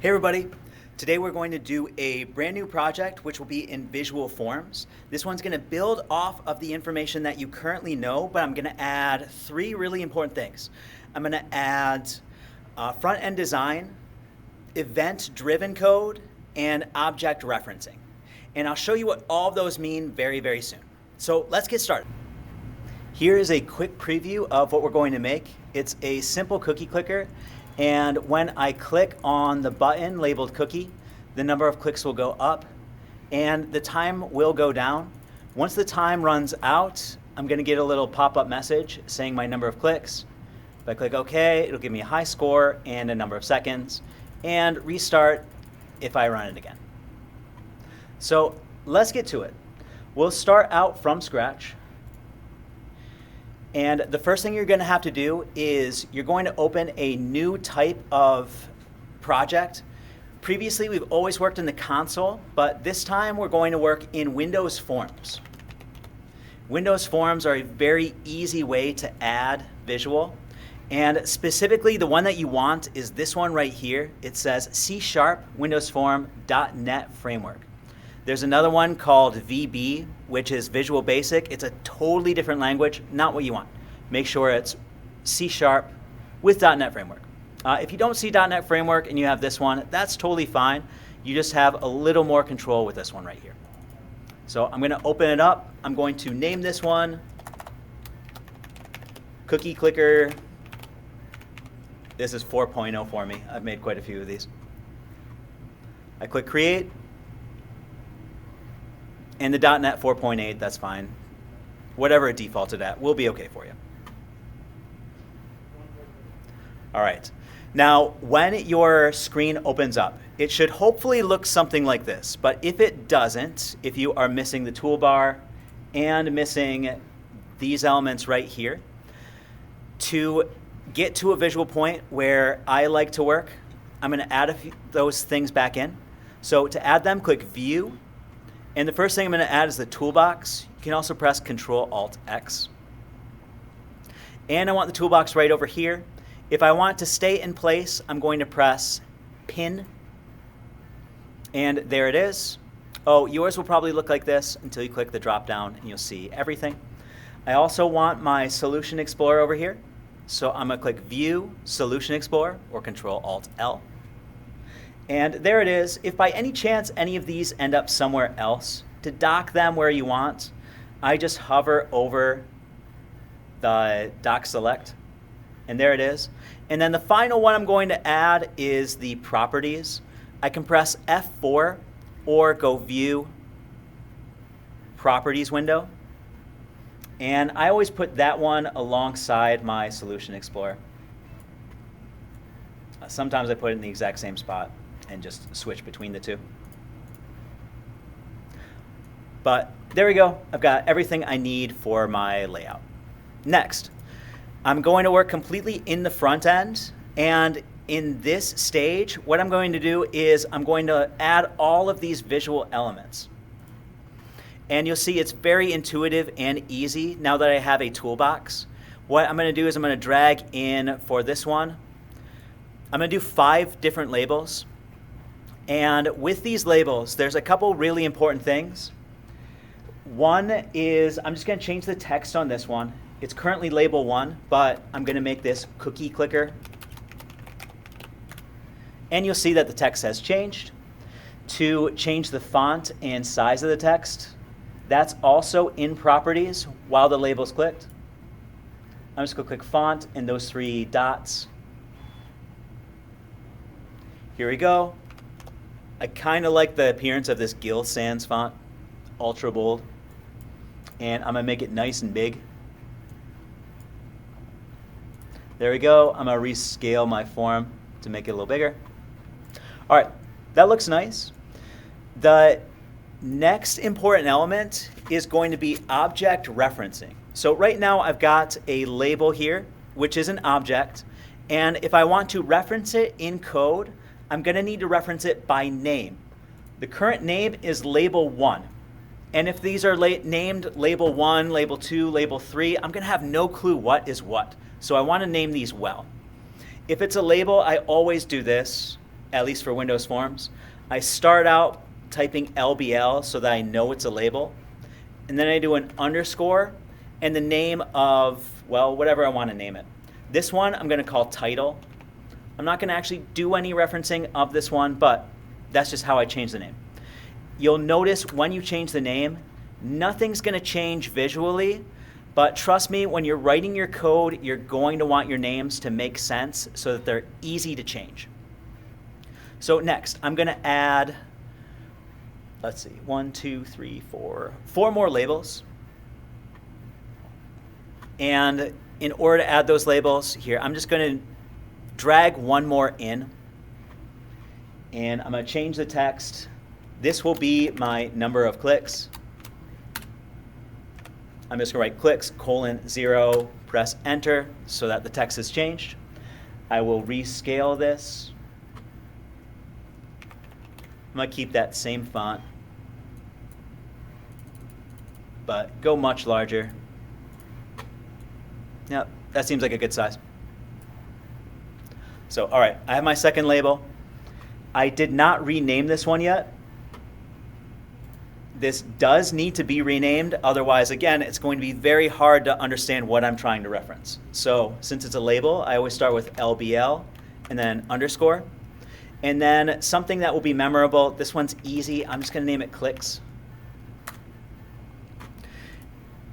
Hey everybody, today we're going to do a brand new project which will be in Visual Forms. This one's going to build off of the information that you currently know, but I'm going to add three really important things. I'm going to add front-end design, event-driven code, and object referencing. And I'll show you what all of those mean very, very soon. So let's get started. Here is a quick preview of what we're going to make. It's a simple cookie clicker. And when I click on the button labeled cookie, the number of clicks will go up and the time will go down. Once the time runs out, I'm going to get a little pop-up message saying my number of clicks. If I click OK, it'll give me a high score and a number of seconds, and restart if I run it again. So let's get to it. We'll start out from scratch. And the first thing you're going to have to do is you're going to open a new type of project. Previously, we've always worked in the console, but this time we're going to work in Windows Forms. Windows Forms are a very easy way to add visual. And specifically, the one that you want is this one right here. It says C# Windows Form .NET Framework. There's another one called VB, which is Visual Basic. It's a totally different language, not what you want. Make sure it's C# with .NET Framework. If you don't see .NET Framework and you have this one, that's totally fine. You just have a little more control with this one right here. So I'm going to open it up. I'm going to name this one Cookie Clicker. This is 4.0 for me. I've made quite a few of these. I click Create. And the .NET 4.8, that's fine. Whatever it defaulted at will be okay for you. All right. Now, when your screen opens up, it should hopefully look something like this. But if it doesn't, if you are missing the toolbar and missing these elements right here, to get to a visual point where I like to work, I'm going to add those things back in. So to add them, click View. And the first thing I'm going to add is the toolbox. You can also press Control-Alt-X. And I want the toolbox right over here. If I want it to stay in place, I'm going to press Pin. And there it is. Oh, yours will probably look like this until you click the drop down and you'll see everything. I also want my Solution Explorer over here. So I'm going to click View, Solution Explorer, or Control-Alt-L. And there it is. If by any chance any of these end up somewhere else, to dock them where you want, I just hover over the dock select, and there it is. And then the final one I'm going to add is the properties. I can press F4 or go View, Properties window. And I always put that one alongside my Solution Explorer. Sometimes I put it in the exact same spot and just switch between the two. But there we go. I've got everything I need for my layout. Next, I'm going to work completely in the front end. And in this stage, what I'm going to do is I'm going to add all of these visual elements. And you'll see it's very intuitive and easy now that I have a toolbox. What I'm going to do is I'm going to drag in for this one. I'm going to do 5 different labels. And with these labels, there's a couple really important things. One is I'm just going to change the text on this one. It's currently label 1, but I'm going to make this Cookie Clicker. And you'll see that the text has changed. To change the font and size of the text, that's also in Properties while the label's clicked. I'm just going to click Font and those 3 dots. Here we go. I kind of like the appearance of this Gill Sans font, ultra bold. And I'm going to make it nice and big. There we go. I'm going to rescale my form to make it a little bigger. All right, that looks nice. The next important element is going to be object referencing. So right now I've got a label here, which is an object. And if I want to reference it in code, I'm going to need to reference it by name. The current name is label 1. And if these are named label 1, label 2, label 3, I'm going to have no clue what is what. So I want to name these well. If it's a label, I always do this. at least for Windows Forms. I start out typing LBL so that I know it's a label, and then I do an underscore and the name of, well, whatever I want to name it. This one I'm going to call title. I'm not going to actually do any referencing of this one, but that's just how I change the name. You'll notice when you change the name, nothing's going to change visually, but trust me, when you're writing your code, you're going to want your names to make sense so that they're easy to change. So next, I'm going to add, let's see, 1, 2, 3, 4 more labels. And in order to add those labels here, I'm just going to drag one more in. And I'm going to change the text. This will be my number of clicks. I'm just going to write clicks, :0, press enter so that the text is changed. I will rescale this. I'm going to keep that same font, but go much larger. Yep, that seems like a good size. So, all right, I have my second label. I did not rename this one yet. This does need to be renamed, otherwise, again, it's going to be very hard to understand what I'm trying to reference. So since it's a label, I always start with LBL and then underscore. And then something that will be memorable, this one's easy, I'm just going to name it clicks.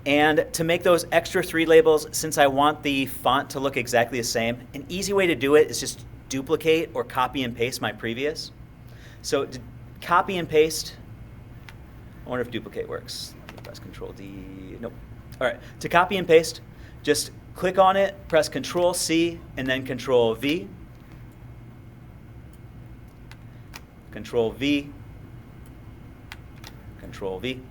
And to make those extra 3 labels, since I want the font to look exactly the same, an easy way to do it is just duplicate or copy and paste my previous. So to copy and paste, I wonder if duplicate works. Press Control D. Nope. All right. To copy and paste, just click on it, press Control C, and then Control V. Control V. Control V.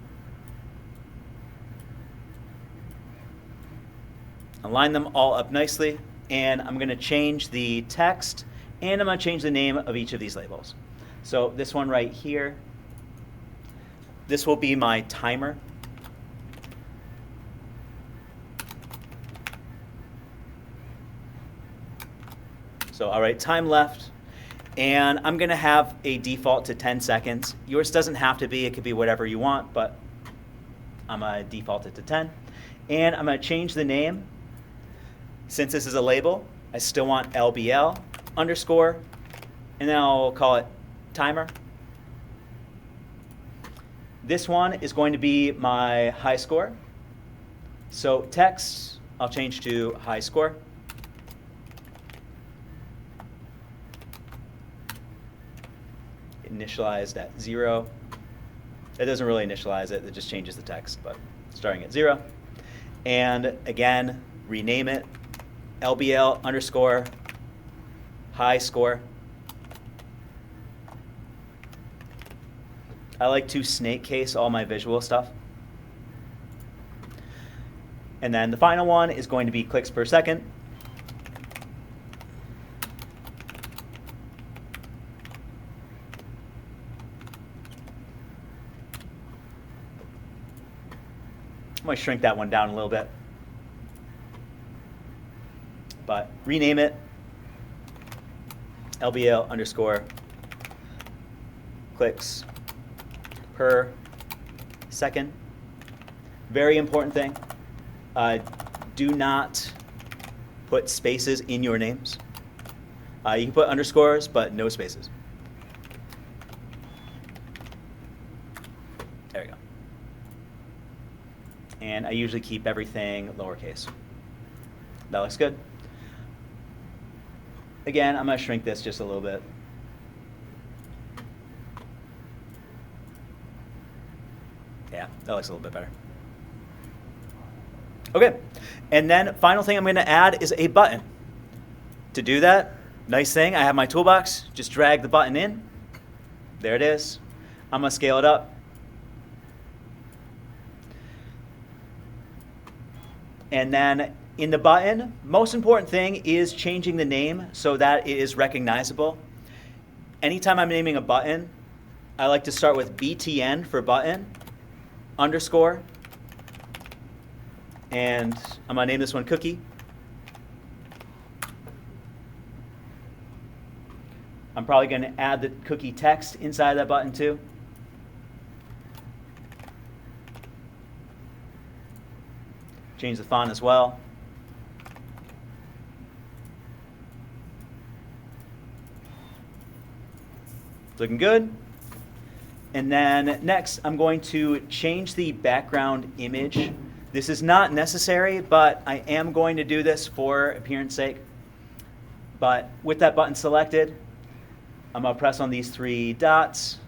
Align them all up nicely, and I'm going to change the text, and I'm going to change the name of each of these labels. So this one right here, this will be my timer. So all right, time left, and I'm going to have a default to 10 seconds. Yours doesn't have to be, it could be whatever you want, but I'm going to default it to 10. And I'm going to change the name. Since this is a label, I still want LBL underscore, and then I'll call it timer. This one is going to be my high score. So text, I'll change to high score. Initialized at 0. It doesn't really initialize it, it just changes the text, but starting at 0. And again, rename it. LBL underscore high score. I like to snake case all my visual stuff. And then the final one is going to be clicks per second. I might shrink that one down a little bit. But rename it LBL underscore clicks per second. Very important thing. Do not put spaces in your names. You can put underscores, but no spaces. There we go. And I usually keep everything lowercase. That looks good. Again, I'm going to shrink this just a little bit. Yeah, that looks a little bit better. Okay, and then final thing I'm going to add is a button. To do that, nice thing, I have my toolbox. Just drag the button in. There it is. I'm going to scale it up. And then in the button, most important thing is changing the name so that it is recognizable. Anytime I'm naming a button, I like to start with BTN for button, underscore, and I'm going to name this one cookie. I'm I'm probably going to add the cookie text inside that button too. Change the font as well. It's looking good. And then next, I'm going to change the background image. This is not necessary, but I am going to do this for appearance sake. But with that button selected, I'm going to press on these 3 dots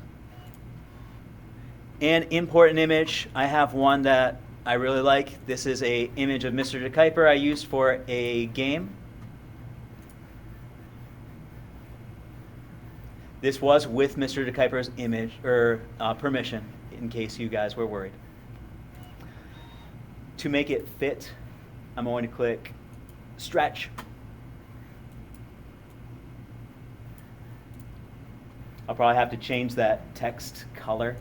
and import an image. I have one that I really like. This is an image of Mr. DeKuyper I used for a game. This was with Mr. DeKuyper's image or permission, in case you guys were worried. To make it fit, I'm going to click stretch. I'll probably have to change that text color.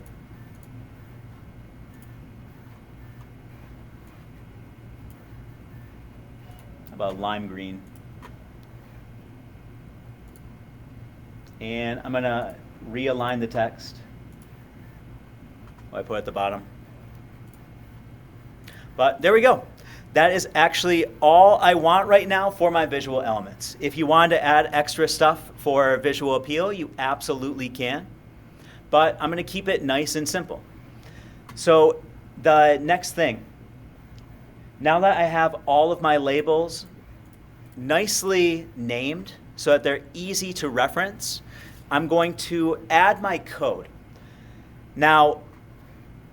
How about lime green? And I'm going to realign the text. I put at the bottom. But there we go. That is actually all I want right now for my visual elements. If you wanted to add extra stuff for visual appeal, you absolutely can. But I'm going to keep it nice and simple. So the next thing, now that I have all of my labels nicely named so that they're easy to reference, I'm going to add my code. Now,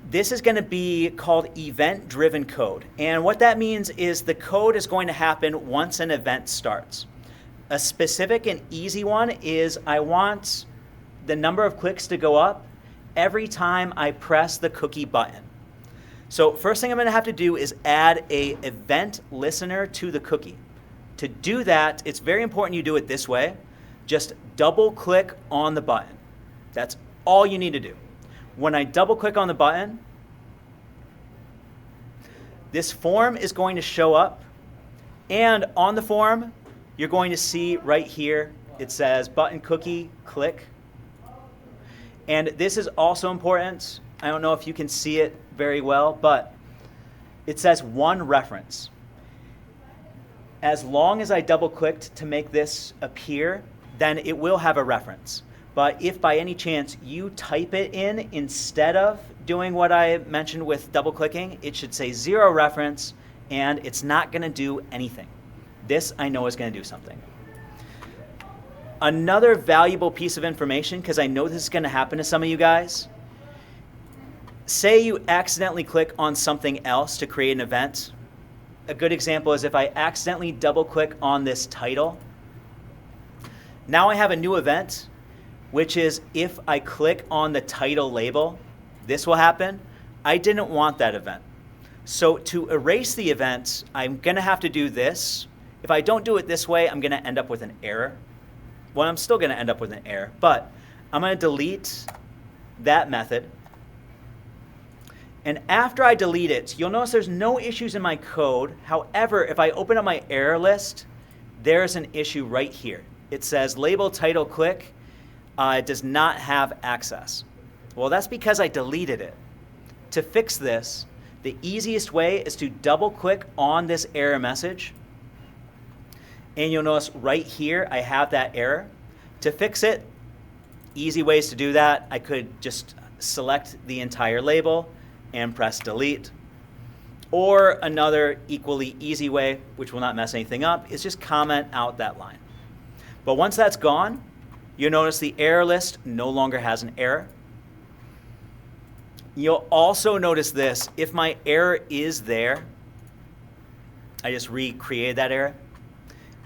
this is going to be called event-driven code. And what that means is the code is going to happen once an event starts. A specific and easy one is I want the number of clicks to go up every time I press the cookie button. So first thing I'm going to have to do is add a event listener to the cookie. To do that, it's very important you do it this way. Just double click on the button. That's all you need to do. When I double click on the button, this form is going to show up. And on the form, you're going to see right here, it says button cookie, click. And this is also important. I don't know if you can see it very well, but it says one reference. As long as I double clicked to make this appear, then it will have a reference. But if by any chance you type it in instead of doing what I mentioned with double clicking, it should say 0 reference and it's not going to do anything. This I know is going to do something. Another valuable piece of information, because I know this is going to happen to some of you guys, say you accidentally click on something else to create an event. A good example is if I accidentally double click on this title. Now I have a new event, which is if I click on the title label, this will happen. I didn't want that event. So to erase the event, I'm going to have to do this. If I don't do it this way, I'm going to end up with an error. Well, I'm still going to end up with an error, but I'm going to delete that method. And after I delete it, you'll notice there's no issues in my code. However, if I open up my error list, there's an issue right here. It says label title click. It does not have access. Well, that's because I deleted it. To fix this, the easiest way is to double click on this error message. And you'll notice right here, I have that error. To fix it, easy ways to do that. I could just select the entire label and press delete. Or another equally easy way, which will not mess anything up, is just comment out that line. But once that's gone, you'll notice the error list no longer has an error. You'll also notice this. If my error is there, I just recreated that error.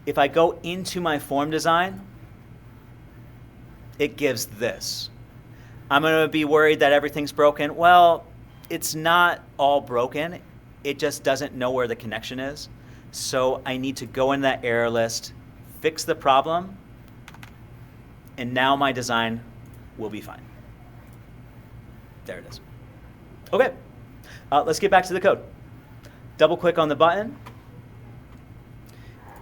If I go into my form design, it gives this. I'm going to be worried that everything's broken. Well, it's not all broken. It just doesn't know where the connection is. So I need to go in that error list, fix the problem, and now my design will be fine. There it is. Okay, let's get back to the code. Double click on the button.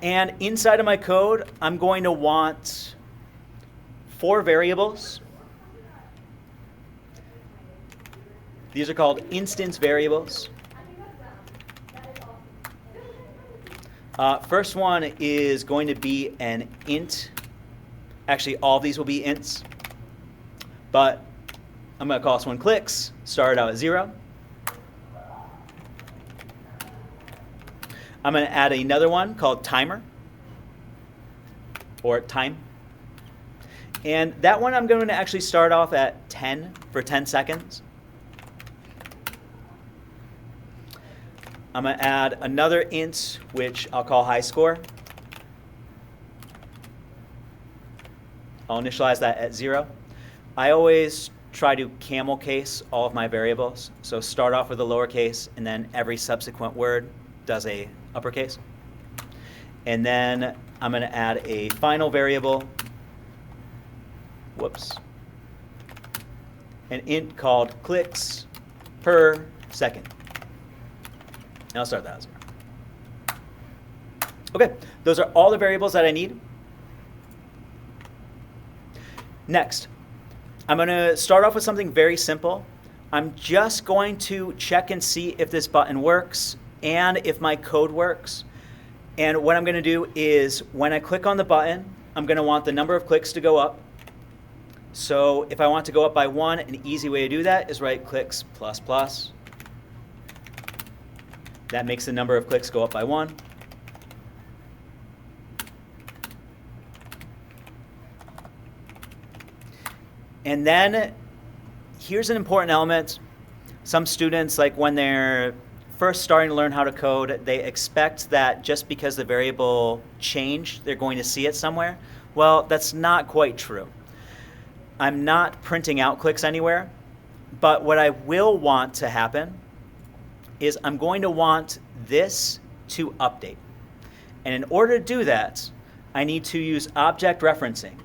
And inside of my code, I'm going to want 4 variables. These are called instance variables. First one is going to be an int. Actually, all of these will be ints. But I'm going to call this one clicks, start out at 0. I'm going to add another one called timer, or time. And that one I'm going to actually start off at 10 for 10 seconds. I'm going to add another int, which I'll call high score. I'll initialize that at 0. I always try to camel case all of my variables. So start off with a lowercase, and then every subsequent word does a uppercase. And then I'm going to add a final variable. Whoops. An int called clicks per second. And I'll start that at 0. Okay, those are all the variables that I need. Next, I'm going to start off with something very simple. I'm just going to check and see if this button works and if my code works. And what I'm going to do is when I click on the button, I'm going to want the number of clicks to go up. So if I want to go up by 1, an easy way to do that is write clicks plus plus. That makes the number of clicks go up by 1. And then here's an important element. Some students, like when they're first starting to learn how to code, they expect that just because the variable changed, they're going to see it somewhere. Well, that's not quite true. I'm not printing out clicks anywhere, but what I will want to happen is I'm going to want this to update. And in order to do that, I need to use object referencing,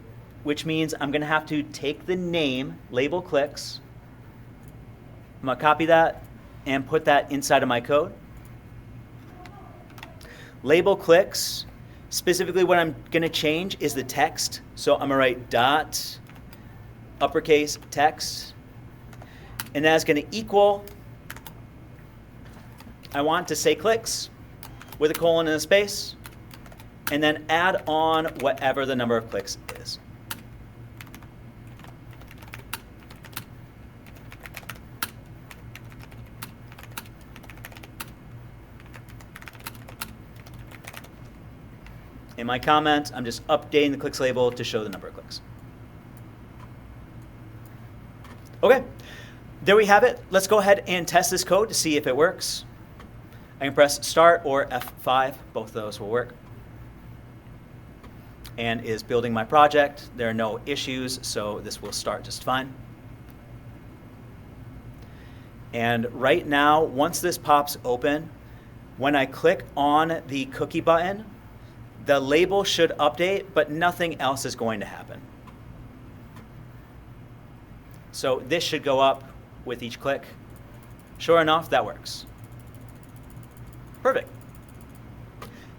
which means I'm going to have to take the name, label clicks. I'm going to copy that and put that inside of my code. Label clicks, specifically what I'm going to change is the text. So I'm going to write dot uppercase text. And that's going to equal, I want to say clicks with a colon and a space, and then add on whatever the number of clicks is. In my comment, I'm just updating the clicks label to show the number of clicks. Okay, there we have it. Let's go ahead and test this code to see if it works. I can press start or F5. Both of those will work. And is building my project. There are no issues, so this will start just fine. And right now, once this pops open, when I click on the cookie button, the label should update, but nothing else is going to happen. So this should go up with each click. Sure enough, that works. Perfect.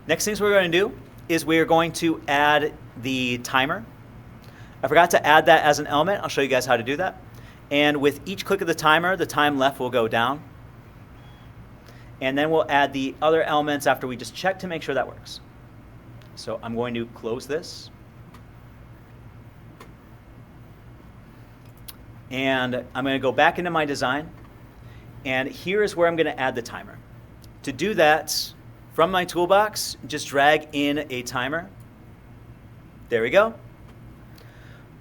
Next things we're going to do is we are going to add the timer. I forgot to add that as an element. I'll show you guys how to do that. And with each click of the timer, the time left will go down. And then we'll add the other elements after we just check to make sure that works. So I'm going to close this. And I'm going to go back into my design. And here is where I'm going to add the timer. To do that, from my toolbox, just drag in a timer. There we go.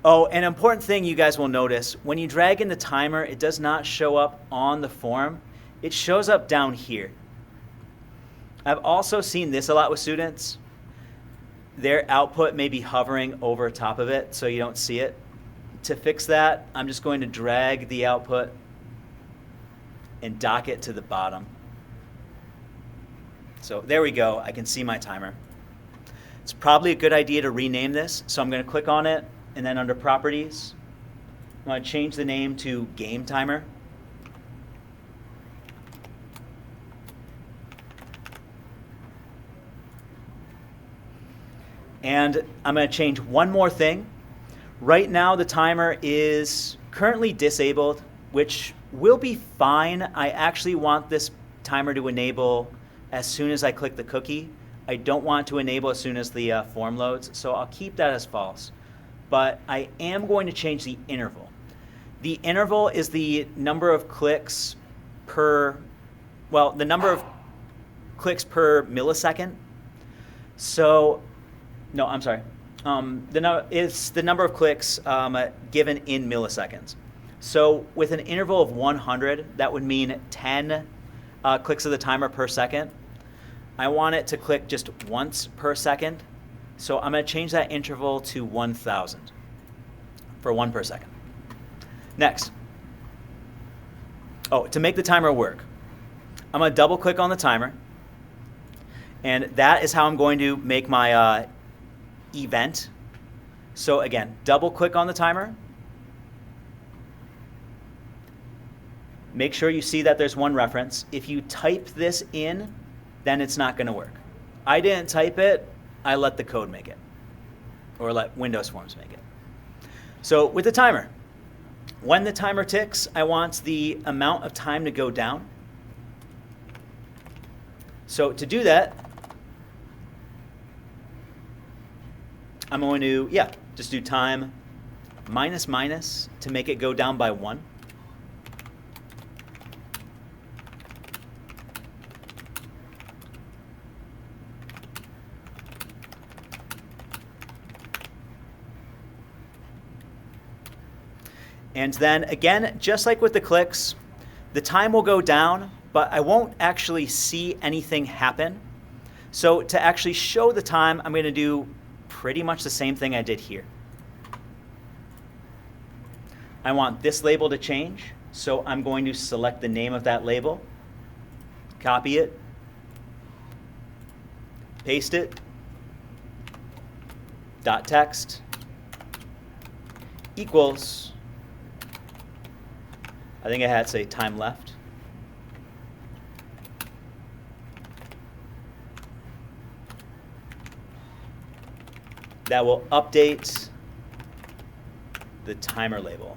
Oh, an important thing you guys will notice, when you drag in the timer, it does not show up on the form. It shows up down here. I've also seen this a lot with students. Their output may be hovering over top of it, so you don't see it. To fix that, I'm just going to drag the output and dock it to the bottom. So there we go. I can see my timer. It's probably a good idea to rename this. So I'm going to click on it, and then under Properties, I'm going to change the name to Game Timer. And I'm going to change one more thing. Right now the timer is currently disabled, which will be fine. I actually want this timer to enable as soon as I click the cookie. I don't want to enable as soon as the form loads, so I'll keep that as false. But I am going to change the interval. The interval is the number of clicks per, well, the number of clicks per millisecond. So, no, I'm sorry. It's the number of clicks given in milliseconds. So with an interval of 100, that would mean 10 clicks of the timer per second. I want it to click just once per second. So I'm going to change that interval to 1,000 for 1 per second. Next. Oh, to make the timer work, I'm going to double click on the timer. And that is how I'm going to make my event. So again, double click on the timer. Make sure you see that there's one reference. If you type this in, then it's not going to work. I didn't type it. I let the code make it, or let Windows Forms make it. So with the timer, when the timer ticks, I want the amount of time to go down. So to do that, I'm going to, just do time minus minus to make it go down by 1. And then again, just like with the clicks, the time will go down, but I won't actually see anything happen. So to actually show the time, I'm going to do pretty much the same thing I did here. I want this label to change, so I'm going to select the name of that label, copy it, paste it, dot text equals, I think I had to say time left. That will update the timer label.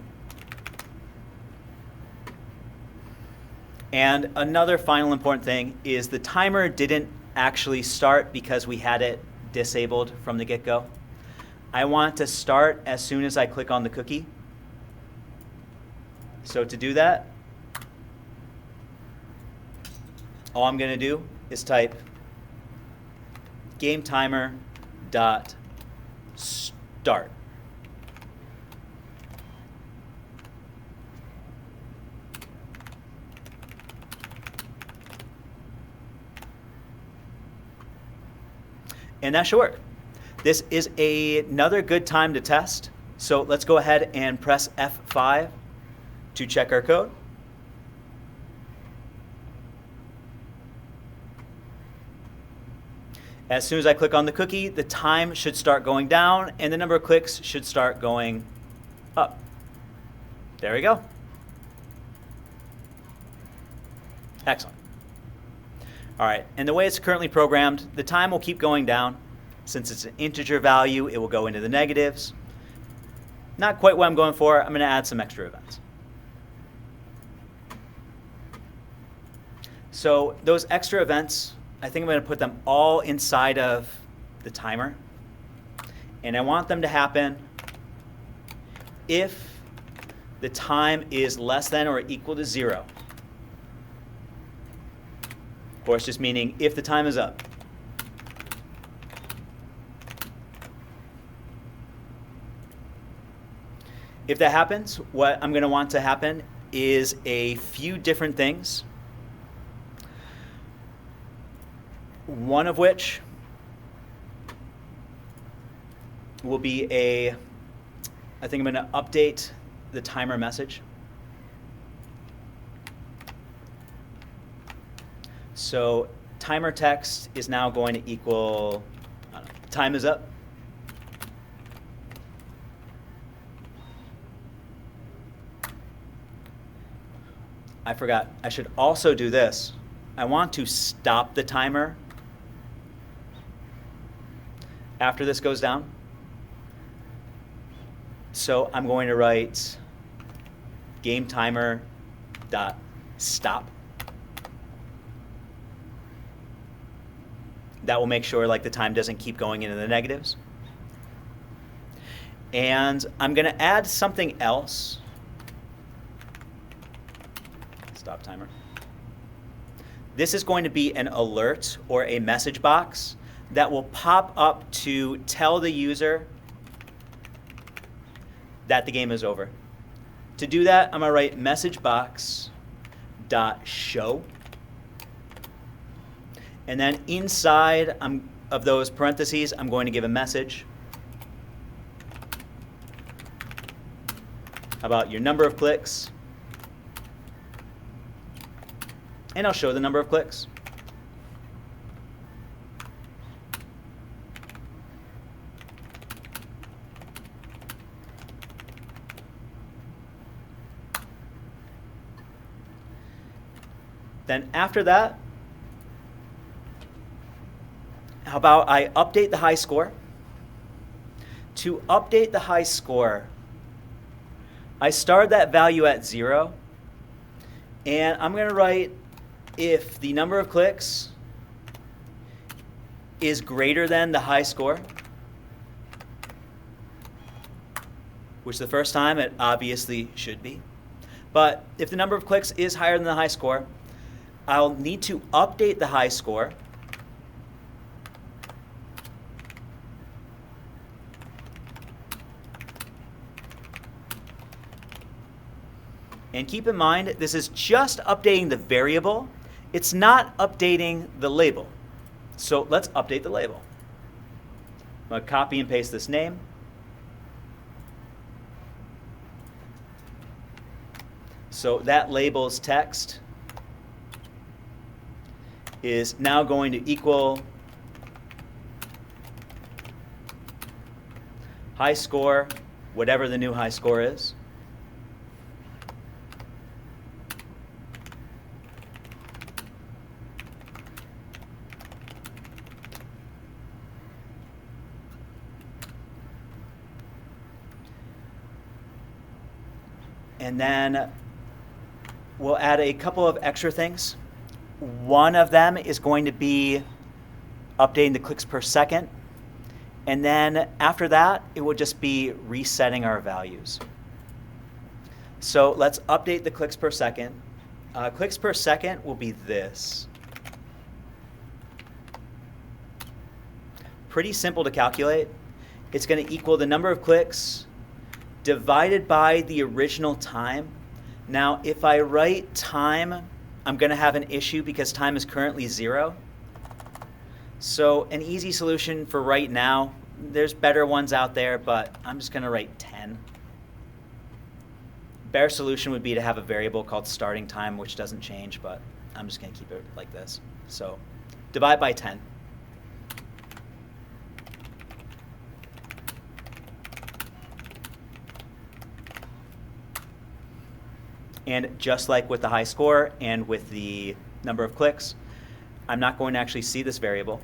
And another final important thing is the timer didn't actually start because we had it disabled from the get-go. I want to start as soon as I click on the cookie. So to do that, all I'm going to do is type game timer dot start. And that should work. This is another good time to test. So let's go ahead and press F5 to check our code. As soon as I click on the cookie, the time should start going down and the number of clicks should start going up. There we go. Excellent. All right, and the way it's currently programmed, the time will keep going down. Since it's an integer value, it will go into the negatives. Not quite what I'm going for. I'm going to add some extra events. So those extra events, I think I'm going to put them all inside of the timer. And I want them to happen if the time is less than or equal to 0. Of course, just meaning if the time is up. If that happens, what I'm going to want to happen is a few different things. One of which will be I think I'm going to update the timer message. So timer text is now going to equal, I don't know, time is up. I forgot, I should also do this. I want to stop the timer after this goes down. So I'm going to write game timer dot stop. That will make sure like the time doesn't keep going into the negatives. And I'm going to add something else. Stop timer. This is going to be an alert or a message box that will pop up to tell the user that the game is over. To do that, I'm going to write message box dot show. And then inside of those parentheses, I'm going to give a message about your number of clicks. And I'll show the number of clicks. Then after that, how about I update the high score? To update the high score, I start that value at 0, and I'm going to write if the number of clicks is greater than the high score, which the first time it obviously should be. But if the number of clicks is higher than the high score, I'll need to update the high score and keep in mind, this is just updating the variable. It's not updating the label. So let's update the label. I'm going to copy and paste this name. So that label's text is now going to equal high score, whatever the new high score is. And then we'll add a couple of extra things. One of them is going to be updating the clicks per second. And then after that, it will just be resetting our values. So let's update the clicks per second. Clicks per second will be this. Pretty simple to calculate. It's going to equal the number of clicks divided by the original time. Now, if I write time, I'm going to have an issue because time is currently 0. So an easy solution for right now, there's better ones out there, but I'm just going to write 10. Better solution would be to have a variable called starting time, which doesn't change, but I'm just going to keep it like this. So divide by 10. And just like with the high score and with the number of clicks, I'm not going to actually see this variable.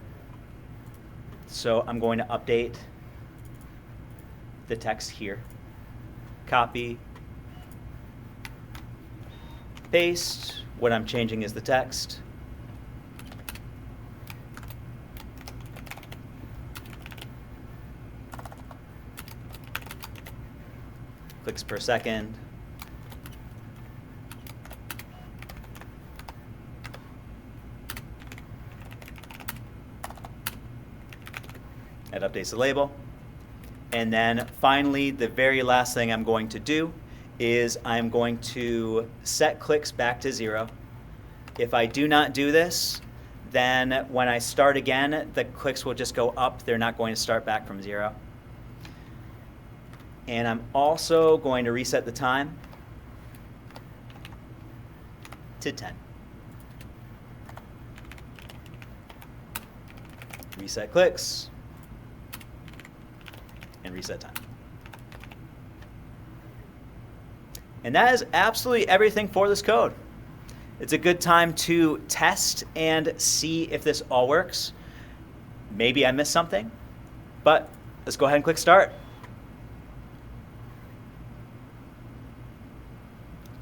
So I'm going to update the text here. Copy, paste. What I'm changing is the text. Clicks per second. It updates the label. And then finally, the very last thing I'm going to do is I'm going to set clicks back to 0. If I do not do this, then when I start again, the clicks will just go up. They're not going to start back from 0. And I'm also going to reset the time to 10. Reset clicks. And reset time. And that is absolutely everything for this code. It's a good time to test and see if this all works. Maybe I missed something, but let's go ahead and click start.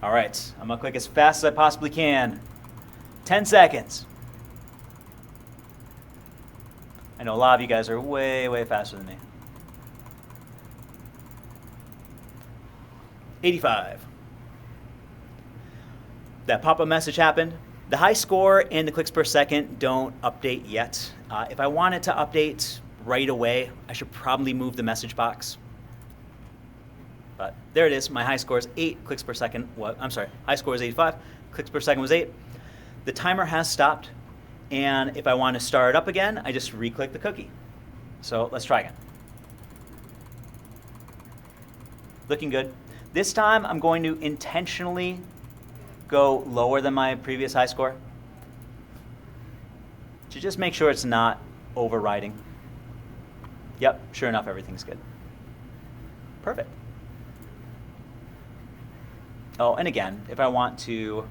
All right, I'm gonna click as fast as I possibly can. 10 seconds. I know a lot of you guys are way, way faster than me. 85. That pop-up message happened. The high score and the clicks per second don't update yet. If I wanted to update right away, I should probably move the message box. But there it is. My high score is 8 clicks per second. I'm sorry, high score is 85. Clicks per second was 8. The timer has stopped. And if I want to start it up again, I just re-click the cookie. So let's try again. Looking good. This time I'm going to intentionally go lower than my previous high score to just make sure it's not overriding. Yep, sure enough, everything's good. Perfect. Oh, and again, if I want to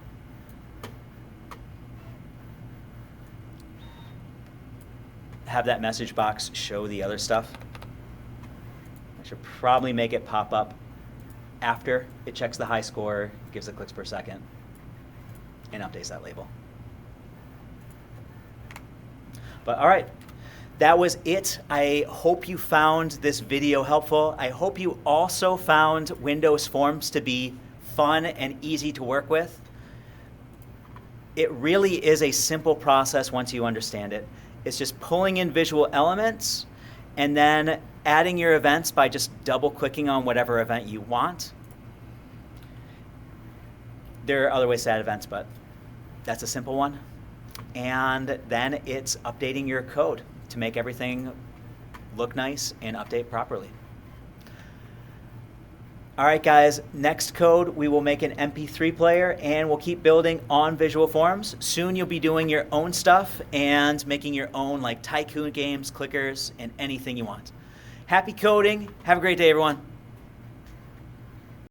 have that message box show the other stuff, I should probably make it pop up after it checks the high score, gives the clicks per second, and updates that label. But all right, that was it. I hope you found this video helpful. I hope you also found Windows Forms to be fun and easy to work with. It really is a simple process once you understand it. It's just pulling in visual elements and then adding your events by just double-clicking on whatever event you want. There are other ways to add events, but that's a simple one. And then it's updating your code to make everything look nice and update properly. All right, guys, next code, we will make an MP3 player and we'll keep building on Visual Forms. Soon you'll be doing your own stuff and making your own like tycoon games, clickers, and anything you want. Happy coding. Have a great day, everyone.